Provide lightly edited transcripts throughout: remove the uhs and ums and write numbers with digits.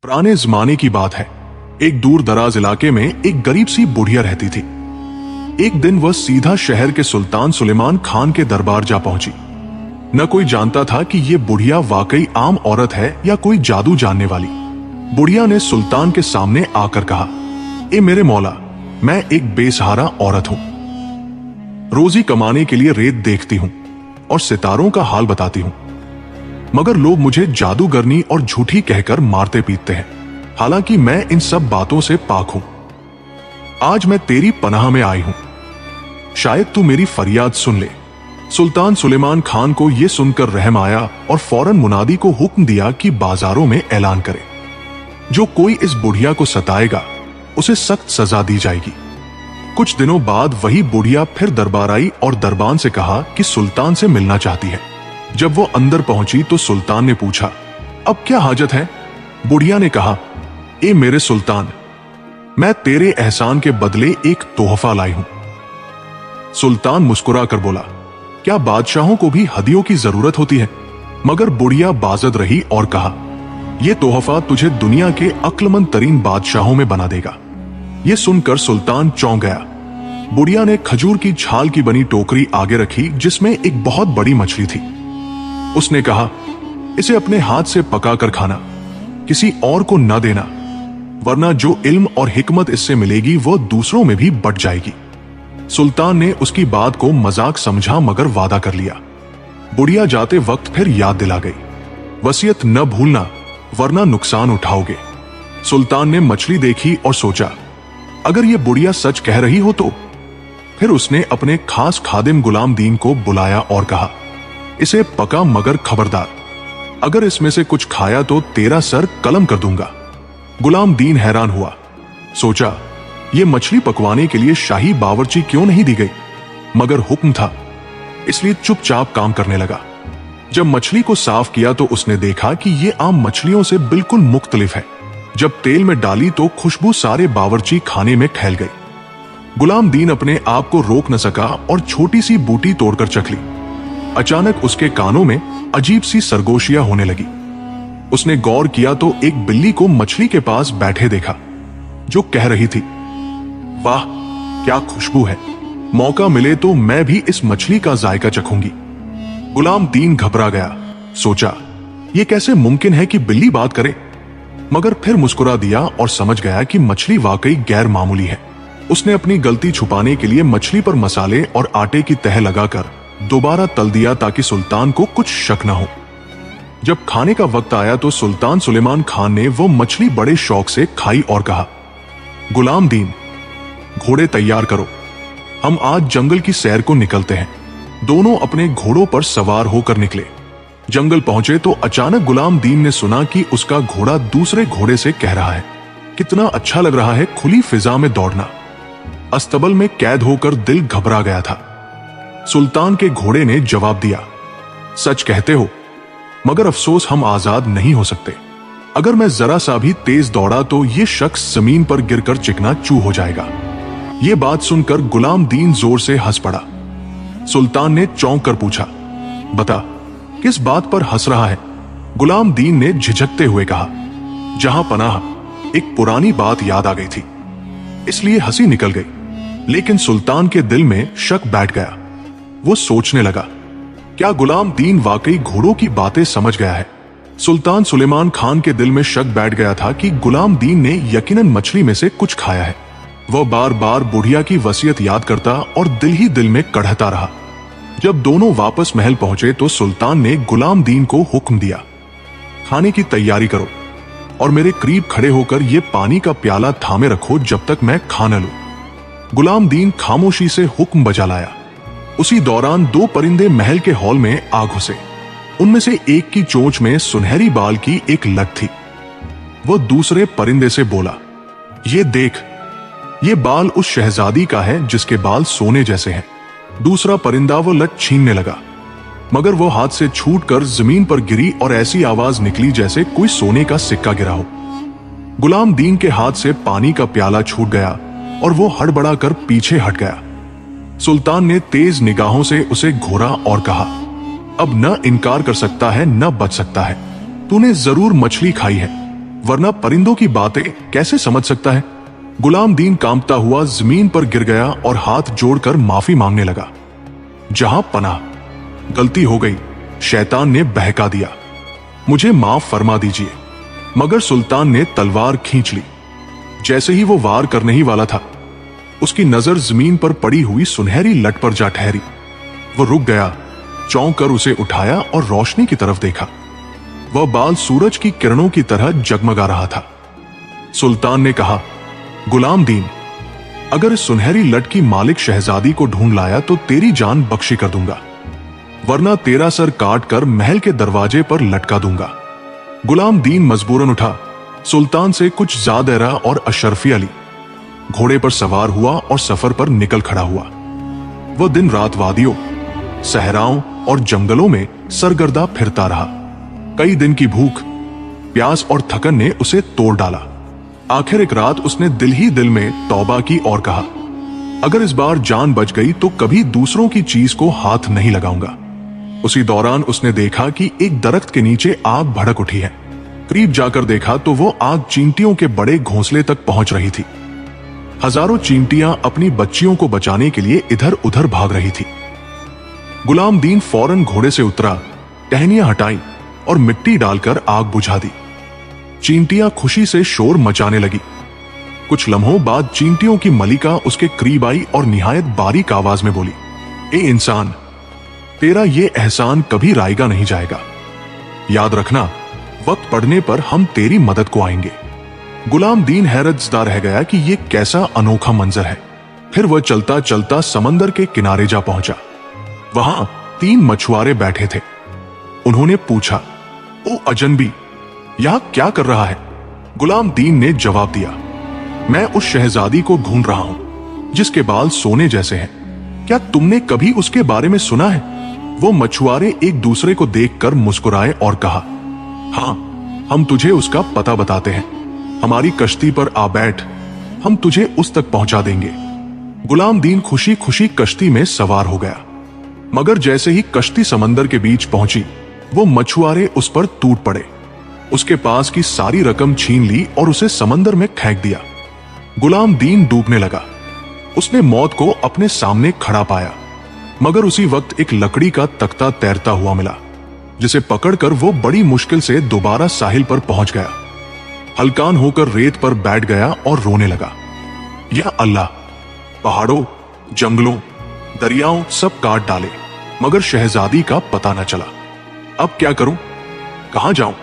पुराने जमाने की बात है। एक दूर दराज इलाके में एक गरीब सी बुढ़िया रहती थी। एक दिन वह सीधा शहर के सुल्तान सुलेमान खान के दरबार जा पहुंची। न कोई जानता था कि ये बुढ़िया वाकई आम औरत है या कोई जादू जानने वाली। बुढ़िया ने सुल्तान के सामने आकर कहा, ए मेरे मौला, मैं एक बेसहारा औरत हूं। रोजी कमाने के लिए रेत देखती हूं और सितारों का हाल बताती हूं, मगर लोग मुझे जादूगरनी और झूठी कहकर मारते पीटते हैं। हालांकि मैं इन सब बातों से पाक हूं। आज मैं तेरी पनाह में आई हूं, शायद तू मेरी फरियाद सुन ले। सुल्तान सुलेमान खान को यह सुनकर रहम आया और फौरन मुनादी को हुक्म दिया कि बाजारों में ऐलान करे, जो कोई इस बुढ़िया को सताएगा उसे सख्त सजा दी जाएगी। कुछ दिनों बाद वही बुढ़िया फिर दरबार आई और दरबान से कहा कि सुल्तान से मिलना चाहती है। जब वो अंदर पहुंची तो सुल्तान ने पूछा, अब क्या हाजत है? बुढ़िया ने कहा, ए मेरे सुल्तान, मैं तेरे एहसान के बदले एक तोहफा लाई हूं। सुल्तान मुस्कुरा कर बोला, क्या बादशाहों को भी हदियों की जरूरत होती है? मगर बुढ़िया बाजद रही और कहा, यह तोहफा तुझे दुनिया के अक्लमंद तरीन बादशाहों में बना देगा। यह सुनकर सुल्तान चौंक गया। बुढ़िया ने खजूर की छाल की बनी टोकरी आगे रखी जिसमें एक बहुत बड़ी मछली थी। उसने कहा, इसे अपने हाथ से पकाकर खाना, किसी और को न देना, वरना जो इल्म और हिकमत इससे मिलेगी वो दूसरों में भी बट जाएगी। सुल्तान ने उसकी बात को मजाक समझा मगर वादा कर लिया। बुढ़िया जाते वक्त फिर याद दिला गई, वसीयत न भूलना वरना नुकसान उठाओगे। सुल्तान ने मछली देखी और सोचा, अगर ये बुढ़िया सच कह रही हो तो। फिर उसने अपने खास खादिम गुलाम दीन को बुलाया और कहा, इसे पका मगर खबरदार, अगर इसमें से कुछ खाया तो तेरा सर कलम कर दूंगा। गुलाम दीन हैरान हुआ, सोचा ये मछली पकवाने के लिए शाही बावर्ची क्यों नहीं दी गई, मगर हुक्म था, इसलिए चुपचाप काम करने लगा। जब मछली को साफ किया तो उसने देखा कि ये आम मछलियों से बिल्कुल मुख्तलिफ है। जब तेल में डाली तो खुशबू सारे बावर्ची खाने में फैल गई। गुलाम दीन अपने आप को रोक न सका और छोटी सी बूटी तोड़कर चख ली। अचानक उसके कानों में अजीब सी सरगोशियां होने लगी। उसने गौर किया तो एक बिल्ली को मछली के पास बैठे देखा, जो कह रही थी, वाह क्या खुशबू है, मौका मिले तो मैं भी इस मछली का जायका चखूंगी। गुलाम दीन घबरा गया, सोचा यह कैसे मुमकिन है कि बिल्ली बात करे, मगर फिर मुस्कुरा दिया और समझ गया कि मछली वाकई गैर मामूली है। उसने अपनी गलती छुपाने के लिए मछली पर मसाले और आटे की तह लगाकर दोबारा तल दिया ताकि सुल्तान को कुछ शक न हो। जब खाने का वक्त आया तो सुल्तान सुलेमान खान ने वो मछली बड़े शौक से खाई और कहा, गुलाम दीन, घोड़े तैयार करो, हम आज जंगल की सैर को निकलते हैं। दोनों अपने घोड़ों पर सवार होकर निकले। जंगल पहुंचे तो अचानक गुलाम दीन ने सुना कि उसका घोड़ा दूसरे घोड़े से कह रहा है, कितना अच्छा लग रहा है खुली फिजा में दौड़ना। अस्तबल में कैद होकर दिल घबरा गया था। सुल्तान के घोड़े ने जवाब दिया, सच कहते हो, मगर अफसोस हम आजाद नहीं हो सकते। अगर मैं जरा सा भी तेज दौड़ा तो ये शख्स जमीन पर गिरकर चिकना चू हो जाएगा। ये बात सुनकर गुलाम दीन जोर से हंस पड़ा। सुल्तान ने चौंक कर पूछा, बता किस बात पर हंस रहा है? गुलाम दीन ने झिझकते हुए कहा, जहां पनाह, एक पुरानी बात याद आ गई थी, इसलिए हंसी निकल गई। लेकिन सुल्तान के दिल में शक बैठ गया। वो सोचने लगा, क्या गुलाम दीन वाकई घोड़ों की बातें समझ गया है? सुल्तान सुलेमान खान के दिल में शक बैठ गया था कि गुलाम दीन ने यकीनन मछली में से कुछ खाया है। वह बार बार बुढ़िया की वसीयत याद करता और दिल ही दिल में कढ़ता रहा। जब दोनों वापस महल पहुंचे तो सुल्तान ने गुलाम दीन को हुक्म दिया, खाने की तैयारी करो और मेरे करीब खड़े होकर यह पानी का प्याला थामे रखो जब तक मैं खा न लूं। गुलाम दीन खामोशी से हुक्म बजा लाया। उसी दौरान दो परिंदे महल के हॉल में आ घुसे। उनमें से एक की चोंच में सुनहरी बाल की एक लट थी। वो दूसरे परिंदे से बोला, ये देख, ये बाल उस शहजादी का है जिसके बाल सोने जैसे हैं। दूसरा परिंदा वो लट छीनने लगा, मगर वो हाथ से छूटकर जमीन पर गिरी और ऐसी आवाज निकली जैसे कोई सोने का सिक्का गिरा हो। गुलाम दीन के हाथ से पानी का प्याला छूट गया और वो हड़बड़ा कर पीछे हट गया। सुल्तान ने तेज निगाहों से उसे घूरा और कहा, अब न इनकार कर सकता है न बच सकता है, तूने जरूर मछली खाई है, वरना परिंदों की बातें कैसे समझ सकता है। गुलाम दीन कांपता हुआ जमीन पर गिर गया और हाथ जोड़कर माफी मांगने लगा। जहां पनाह, गलती हो गई, शैतान ने बहका दिया, मुझे माफ फरमा दीजिए। मगर सुल्तान ने तलवार खींच ली। जैसे ही वो वार करने ही वाला था, उसकी नजर जमीन पर पड़ी हुई सुनहरी लट पर जा ठहरी। वो रुक गया, चौंक कर उसे उठाया और रोशनी की तरफ देखा। वह बाल सूरज की किरणों की तरह जगमगा रहा था। सुल्तान ने कहा, गुलाम दीन, अगर इस सुनहरी लट की मालिक शहजादी को ढूंढ लाया तो तेरी जान बख्शी कर दूंगा, वरना तेरा सर काट कर महल के दरवाजे पर लटका दूंगा। गुलाम दीन मजबूरन उठा, सुल्तान से कुछ ज़ादरा और अशरफिया ली, घोड़े पर सवार हुआ और सफर पर निकल खड़ा हुआ। वह दिन रात वादियों, सहराओं और जंगलों में सरगर्दा फिरता रहा। कई दिन की भूख, प्यास और थकन ने उसे तोड़ डाला। आखिर एक रात उसने दिल ही दिल में तौबा की और कहा, अगर इस बार जान बच गई तो कभी दूसरों की चीज को हाथ नहीं लगाऊंगा। उसी दौरान उसने देखा कि एक दरख्त के नीचे आग भड़क उठी है। करीब जाकर देखा तो वो आग चींटियों के बड़े घोंसले तक पहुंच रही थी। हजारों चींटियां अपनी बच्चियों को बचाने के लिए इधर उधर भाग रही थी। गुलाम दीन फौरन घोड़े से उतरा, टहनियां हटाई और मिट्टी डालकर आग बुझा दी। चींटियां खुशी से शोर मचाने लगी। कुछ लम्हों बाद चींटियों की मलिका उसके करीब आई और निहायत बारीक आवाज में बोली, ए इंसान, तेरा ये एहसान कभी रायगा नहीं जाएगा। याद रखना, वक्त पड़ने पर हम तेरी मदद को आएंगे। गुलाम दीन हैरतज़दा रह गया कि ये कैसा अनोखा मंजर है। फिर वह चलता चलता समंदर के किनारे जा पहुंचा। वहां 3 मछुआरे बैठे थे। उन्होंने पूछा, ओ अजनबी, यहां क्या कर रहा है? गुलाम दीन ने जवाब दिया, मैं उस शहजादी को ढूंढ रहा हूं जिसके बाल सोने जैसे हैं। क्या तुमने कभी उसके बारे में सुना है? वो मछुआरे एक दूसरे को देखकर मुस्कुराए और कहा, हां, हम तुझे उसका पता बताते हैं। हमारी कश्ती पर आ बैठ, हम तुझे उस तक पहुंचा देंगे। गुलाम दीन खुशी खुशी कश्ती में सवार हो गया। मगर जैसे ही कश्ती समंदर के बीच पहुंची, वो मछुआरे उस पर टूट पड़े, उसके पास की सारी रकम छीन ली और उसे समंदर में फेंक दिया। गुलाम दीन डूबने लगा। उसने मौत को अपने सामने खड़ा पाया, मगर उसी वक्त एक लकड़ी का तख्ता तैरता हुआ मिला, जिसे पकड़कर वो बड़ी मुश्किल से दोबारा साहिल पर पहुंच गया। हलकान होकर रेत पर बैठ गया और रोने लगा। या अल्लाह, पहाड़ों, जंगलों, दरियाओं सब काट डाले, मगर शहजादी का पता न चला। अब क्या करूं? कहां जाऊं?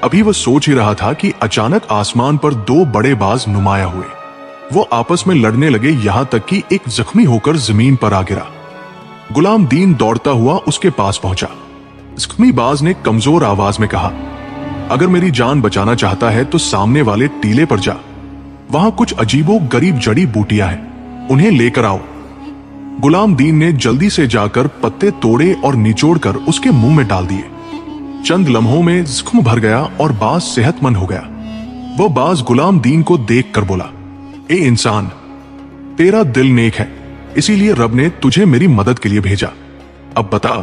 अभी वह सोच ही रहा था कि अचानक आसमान पर 2 बड़े बाज नुमाया हुए। वो आपस में लड़ने लगे, यहां तक कि एक जख्मी होकर जमीन पर आ गिरा। गुलाम दीन दौड़ता हुआ उसके पास पहुंचा। जख्मी बाज ने कमजोर आवाज में कहा, अगर मेरी जान बचाना चाहता है तो सामने वाले टीले पर जा, वहां कुछ अजीबो गरीब जड़ी बूटियां हैं, उन्हें लेकर आओ। गुलाम दीन ने जल्दी से जाकर पत्ते तोड़े और निचोड़कर उसके मुंह में डाल दिए। चंद लम्हों में जख्म भर गया और बाज सेहतमंद हो गया। वह बाज गुलाम दीन को देख कर बोला, ए इंसान, तेरा दिल नेक है, इसीलिए रब ने तुझे मेरी मदद के लिए भेजा। अब बता,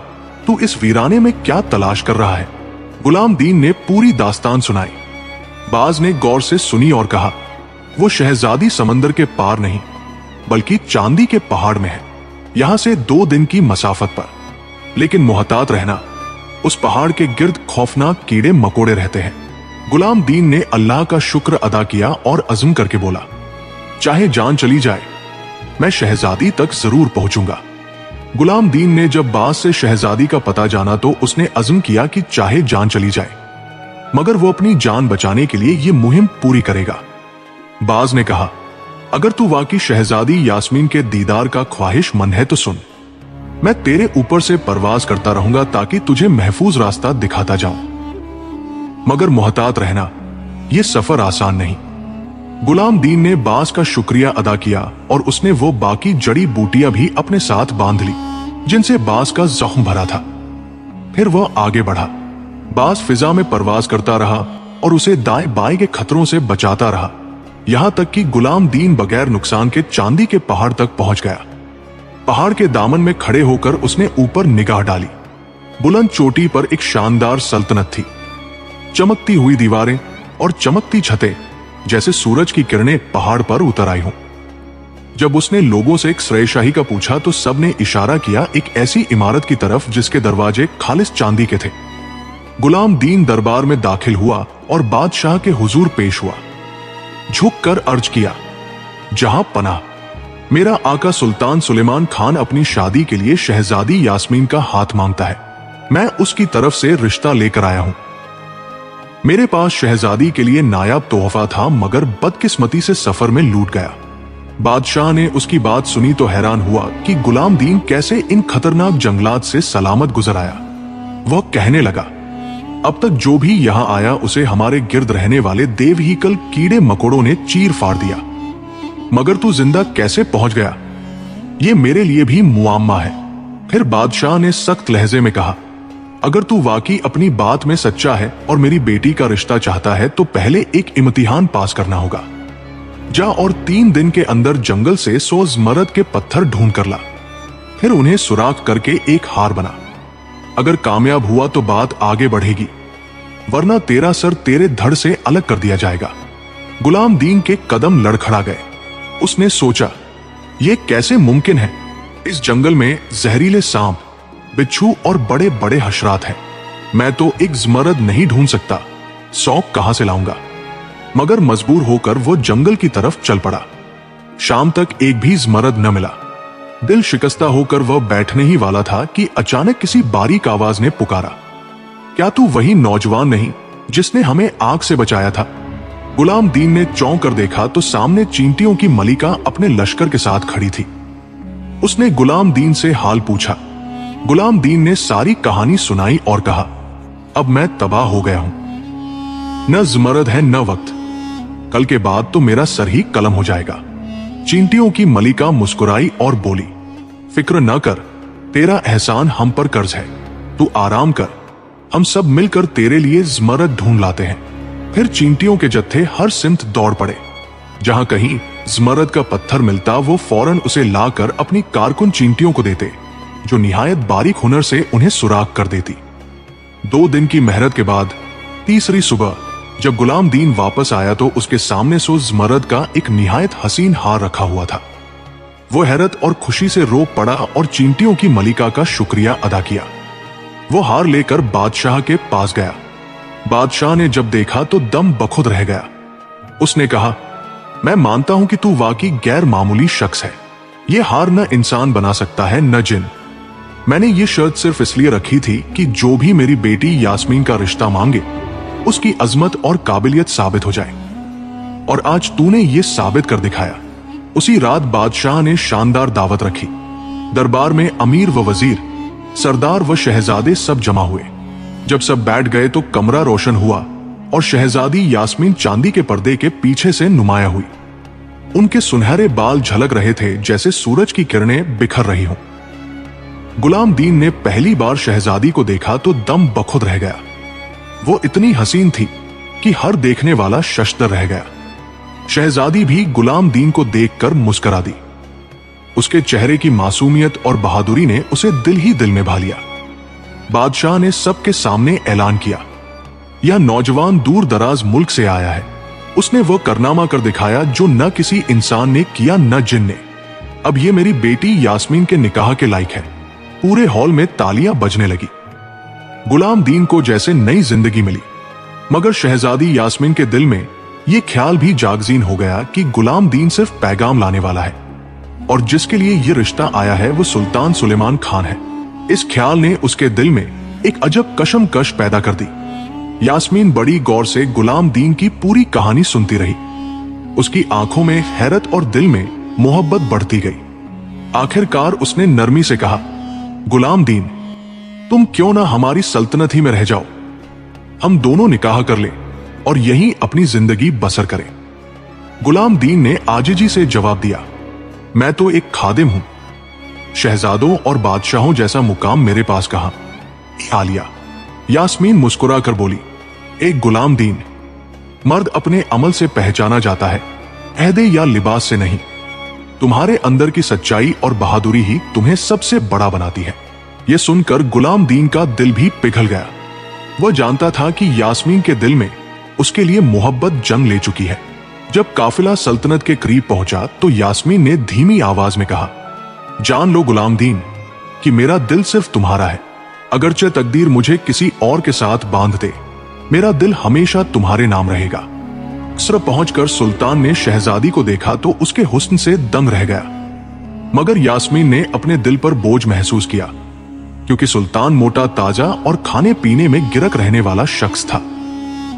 तू इस वीराने में क्या तलाश कर रहा है? गुलाम दीन ने पूरी दास्तान सुनाई। बाज ने गौर से सुनी और कहा, वो शहजादी समंदर के पार नहीं, बल्कि चांदी के पहाड़ में है, यहां से 2 दिन की मसाफत पर। लेकिन मुहतात रहना, उस पहाड़ के गिर्द खौफनाक कीड़े मकोड़े रहते हैं। गुलाम दीन ने अल्लाह का शुक्र अदा किया और अज़्म करके बोला, चाहे जान चली जाए, मैं शहजादी तक जरूर पहुंचूंगा। गुलाम दीन ने जब बाज से शहजादी का पता जाना तो उसने अज़्म किया कि चाहे जान चली जाए, मगर वो अपनी जान बचाने के लिए ये मुहिम पूरी करेगा। बाज ने कहा, अगर तू वाकई शहजादी यास्मीन के दीदार का ख्वाहिशमंद है तो सुन, मैं तेरे ऊपर से परवाज करता रहूंगा ताकि तुझे महफूज रास्ता दिखाता जाऊं। मगर मुहतात रहना, यह सफर आसान नहीं। गुलाम दीन ने बाज का शुक्रिया अदा किया और उसने वो बाकी जड़ी बूटियां भी अपने साथ बांध ली जिनसे बाज का जख्म भरा था। फिर वह आगे बढ़ा। बाज फिजा में परवाज करता रहा और उसे दाएं बाएं के खतरों से बचाता रहा, यहां तक कि गुलाम दीन बगैर नुकसान के चांदी के पहाड़ तक पहुंच गया। पहाड़ के दामन में खड़े होकर उसने ऊपर निगाह डाली। बुलंद चोटी पर एक शानदार सल्तनत थी। चमकती हुई दीवारें, और चमकती छतें, जैसे सूरज की किरणें पहाड़ पर उतर आई हों। जब उसने लोगों से एक श्रेयशाही का पूछा तो सबने इशारा किया एक ऐसी इमारत की तरफ जिसके दरवाजे खालिस चांदी के थे। गुलाम दीन दरबार में दाखिल हुआ और बादशाह के हुजूर पेश हुआ। झुककर अर्ज किया, जहां पनाह, मेरा आका सुल्तान सुलेमान खान अपनी शादी के लिए शहजादी यास्मीन का हाथ मांगता है। मैं उसकी तरफ से रिश्ता लेकर आया हूं। मेरे पास शहजादी के लिए नायाब तोहफा था, मगर बदकिस्मती से सफर में लूट गया। बादशाह ने उसकी बात सुनी तो हैरान हुआ कि गुलाम दीन कैसे इन खतरनाक जंगलात से सलामत गुजर आया। वह कहने लगा, अब तक जो भी यहां आया उसे हमारे गिर्द रहने वाले देवहीकल कीड़े मकोड़ों ने चीर फाड़ दिया, मगर तू जिंदा कैसे पहुंच गया, ये मेरे लिए भी मुआम्मा है। फिर बादशाह ने सख्त लहजे में कहा, अगर तू वाकई अपनी बात में सच्चा है और मेरी बेटी का रिश्ता चाहता है तो पहले एक इम्तिहान पास करना होगा। जा और 3 दिन के अंदर जंगल से 100 ज़मरद के पत्थर ढूंढ कर ला, फिर उन्हें सुराख करके एक हार बना। अगर कामयाब हुआ तो बात आगे बढ़ेगी, वरना तेरा सर तेरे धड़ से अलग कर दिया जाएगा। गुलाम दीन के कदम लड़खड़ा गए। उसने सोचा, यह कैसे मुमकिन है? इस जंगल में जहरीले सांप, बिच्छू और बड़े बड़े हशरात हैं। मैं तो एक ज़मरद नहीं ढूंढ सकता, 100 कहां से लाऊंगा? मगर मजबूर होकर वो जंगल की तरफ चल पड़ा। शाम तक एक भी ज़मरद न मिला। दिल शिकस्ता होकर वह बैठने ही वाला था कि अचानक किसी बारीक आवाज ने पुकारा, क्या तू वही नौजवान नहीं जिसने हमें आग से बचाया था? गुलाम दीन ने चौंक कर देखा तो सामने चींटियों की मलिका अपने लश्कर के साथ खड़ी थी। उसने गुलाम दीन से हाल पूछा। गुलाम दीन ने सारी कहानी सुनाई और कहा, अब मैं तबाह हो गया हूं। न ज़मरद है न वक्त, कल के बाद तो मेरा सर ही कलम हो जाएगा। चींटियों की मलिका मुस्कुराई और बोली, फिक्र न कर, तेरा एहसान हम पर कर्ज है, तू आराम कर, हम सब मिलकर तेरे लिए ज़मरद ढूंढ लाते हैं। फिर चींटियों के जत्थे हर सिमत दौड़ पड़े। जहां कहीं ज़मरद का पत्थर मिलता वो फौरन उसे लाकर अपनी कारकुन चींटियों को देते, जो निहायत बारीक हुनर से उन्हें सुराख कर देती। 2 दिन की मेहनत के बाद तीसरी सुबह जब गुलाम दीन वापस आया तो उसके सामने 100 ज़मरद का एक निहायत हसीन हार रखा हुआ था। वो हैरत और खुशी से रो पड़ा और चींटियों की मलिका का शुक्रिया अदा किया। वो हार लेकर बादशाह के पास गया। बादशाह ने जब देखा तो दम बखुद रह गया। उसने कहा, मैं मानता हूं कि तू वाकई गैर मामूली शख्स है। ये हार न इंसान बना सकता है न जिन। मैंने ये शर्त सिर्फ इसलिए रखी थी कि जो भी मेरी बेटी यास्मीन का रिश्ता मांगे उसकी अजमत और काबिलियत साबित हो जाए, और आज तूने ये साबित कर दिखाया। उसी रात बादशाह ने शानदार दावत रखी। दरबार में अमीर व वजीर, सरदार व शहजादे सब जमा हुए। जब सब बैठ गए तो कमरा रोशन हुआ और शहजादी यास्मीन चांदी के पर्दे के पीछे से नुमाया हुई। उनके सुनहरे बाल झलक रहे थे जैसे सूरज की किरणें बिखर रही हों। गुलाम दीन ने पहली बार शहजादी को देखा तो दम बखुद रह गया। वो इतनी हसीन थी कि हर देखने वाला शशदर रह गया। शहजादी भी गुलाम दीन को देखकर मुस्कुरा दी। उसके चेहरे की मासूमियत और बहादुरी ने उसे दिल ही दिल में भा लिया। बादशाह ने सबके सामने ऐलान किया, यह नौजवान दूर दराज मुल्क से आया है। उसने वो कारनामा कर दिखाया जो न किसी इंसान ने किया न जिन ने। अब ये मेरी बेटी यास्मीन के निकाह के लायक है। पूरे हॉल में तालियां बजने लगी। गुलाम दीन को जैसे नई जिंदगी मिली, मगर शहजादी यास्मीन के दिल में यह ख्याल भी जागजीन हो गया कि गुलाम दीन सिर्फ पैगाम लाने वाला है और जिसके लिए यह रिश्ता आया है वो सुल्तान सुलेमान खान है। इस ख्याल ने उसके दिल में एक अजब कशमकश पैदा कर दी। यास्मीन बड़ी गौर से गुलाम दीन की पूरी कहानी सुनती रही। उसकी आंखों में हैरत और दिल में मोहब्बत बढ़ती गई। आखिरकार उसने नरमी से कहा, गुलाम दीन, तुम क्यों ना हमारी सल्तनत ही में रह जाओ। हम दोनों निकाह कर लें और यहीं अपनी जिंदगी बसर करें। गुलाम दीन ने आजिजी से जवाब दिया, मैं तो एक खादिम हूं। शहजादों और बादशाहों जैसा मुकाम मेरे पास कहां। आलिया। यास्मीन मुस्कुरा कर बोली, एक गुलाम दीन, मर्द अपने अमल से पहचाना जाता है, अहदे या लिबास से नहीं। तुम्हारे अंदर की सच्चाई और बहादुरी ही तुम्हें सबसे बड़ा बनाती है। यह सुनकर गुलाम दीन का दिल भी पिघल गया। वह जानता था कि यास्मीन के दिल में उसके लिए मोहब्बत जंग ले चुकी है। जब काफिला सल्तनत के करीब पहुंचा तो यास्मीन ने धीमी आवाज में कहा, जान लो गुलाम दीन कि मेरा दिल सिर्फ तुम्हारा है। अगरचे तकदीर मुझे किसी और के साथ बांध दे, मेरा दिल हमेशा तुम्हारे नाम रहेगा। कसर पहुंचकर सुल्तान ने शहजादी को देखा तो उसके हुस्न से दंग रह गया, मगर यास्मीन ने अपने दिल पर बोझ महसूस किया, क्योंकि सुल्तान मोटा ताजा और खाने पीने में गिरक रहने वाला शख्स था।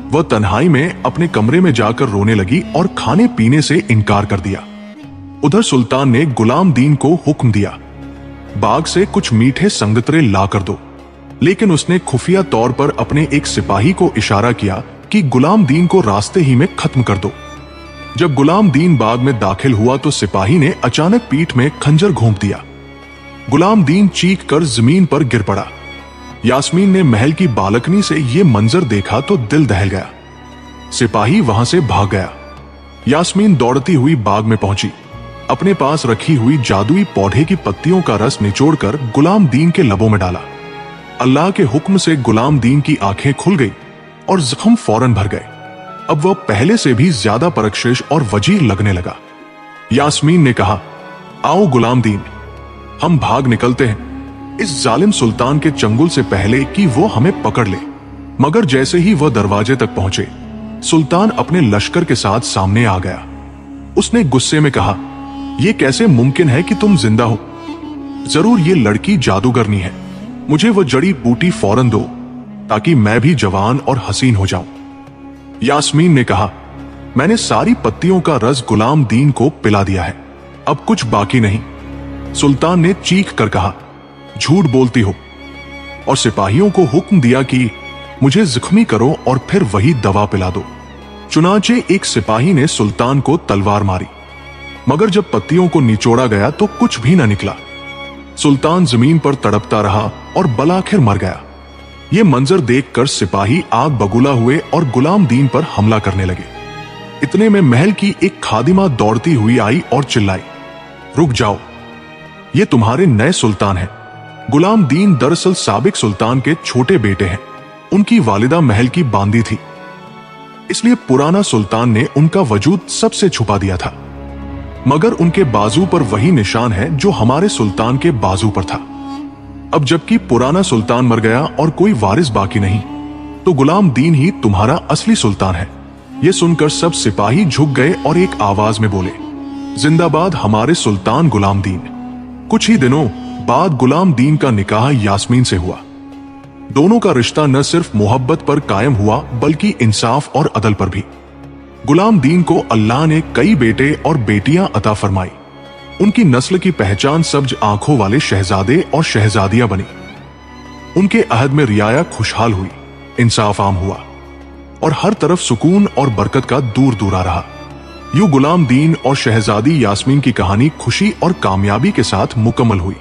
वह तन्हाई में अपने कमरे में जाकर रोने लगी और खाने पीने से इनकार कर दिया। उधर सुल्तान ने गुलाम दीन को हुक्म दिया, बाग से कुछ मीठे संगतरे ला कर दो, लेकिन उसने खुफिया तौर पर अपने एक सिपाही को इशारा किया कि गुलाम दीन को रास्ते ही में खत्म कर दो। जब गुलाम दीन बाग में दाखिल हुआ तो सिपाही ने अचानक पीठ में खंजर घोंप दिया। गुलाम दीन चीख कर जमीन पर गिर पड़ा। यास्मीन ने महल की बालकनी से यह मंजर देखा तो दिल दहल गया। सिपाही वहां से भाग गया। यास्मीन दौड़ती हुई बाग में पहुंची। अपने पास रखी हुई जादुई पौधे की पत्तियों का रस निचोड़कर गुलाम दीन के लबों में डाला। अल्लाह के हुक्म से गुलाम दीन की आंखें खुल गई और जख्म फौरन भर गए। अब वह पहले से भी ज्यादा परकशिश और वजीर लगने लगा। यास्मीन ने कहा, आओ गुलाम दीन, हम भाग निकलते हैं इस जालिम सुल्तान के चंगुल से पहले कि वो हमें पकड़ ले। मगर जैसे ही वह दरवाजे तक पहुंचे, सुल्तान अपने लश्कर के साथ सामने आ गया। उसने गुस्से में कहा, यह कैसे मुमकिन है कि तुम जिंदा हो? जरूर ये लड़की जादूगरनी है। मुझे वह जड़ी बूटी फौरन दो ताकि मैं भी जवान और हसीन हो जाऊं। यास्मीन ने कहा, मैंने सारी पत्तियों का रस गुलाम दीन को पिला दिया है, अब कुछ बाकी नहीं। सुल्तान ने चीख कर कहा, झूठ बोलती हो, और सिपाहियों को हुक्म दिया कि मुझे जख्मी करो और फिर वही दवा पिला दो। चुनाचे एक सिपाही ने सुल्तान को तलवार मारी, मगर जब पत्तियों को निचोड़ा गया तो कुछ भी न निकला। सुल्तान जमीन पर तड़पता रहा और बलाखिर मर गया। ये मंजर देखकर सिपाही आग बगुला हुए और गुलाम दीन पर हमला करने लगे। इतने में महल की एक खादिमा दौड़ती हुई आई और चिल्लाई, रुक जाओ, ये तुम्हारे नए सुल्तान हैं। गुलाम दीन दरअसल साबिक सुल्तान के छोटे बेटे हैं। उनकी वालिदा महल की बांदी थी, इसलिए पुराना सुल्तान ने उनका वजूद सबसे छुपा दिया था। मगर उनके बाजू पर वही निशान है जो हमारे सुल्तान के बाजू पर था। अब जबकि पुराना सुल्तान मर गया और कोई वारिस बाकी नहीं, तो गुलाम दीन ही तुम्हारा असली सुल्तान है। यह सुनकर सब सिपाही झुक गए और एक आवाज में बोले, जिंदाबाद हमारे सुल्तान गुलाम दीन। कुछ ही दिनों बाद गुलाम दीन का निकाह यास्मीन से हुआ। दोनों का रिश्ता न सिर्फ मोहब्बत पर कायम हुआ बल्कि इंसाफ और अदल पर भी। गुलाम दीन को अल्लाह ने कई बेटे और बेटियां अता फरमाई। उनकी नस्ल की पहचान सब्ज आंखों वाले शहजादे और शहजादियां बनी। उनके अहद में रियाया खुशहाल हुई, इंसाफ आम हुआ और हर तरफ सुकून और बरकत का दूर दूरा रहा। यूं गुलाम दीन और शहजादी यास्मीन की कहानी खुशी और कामयाबी के साथ मुकम्मल हुई।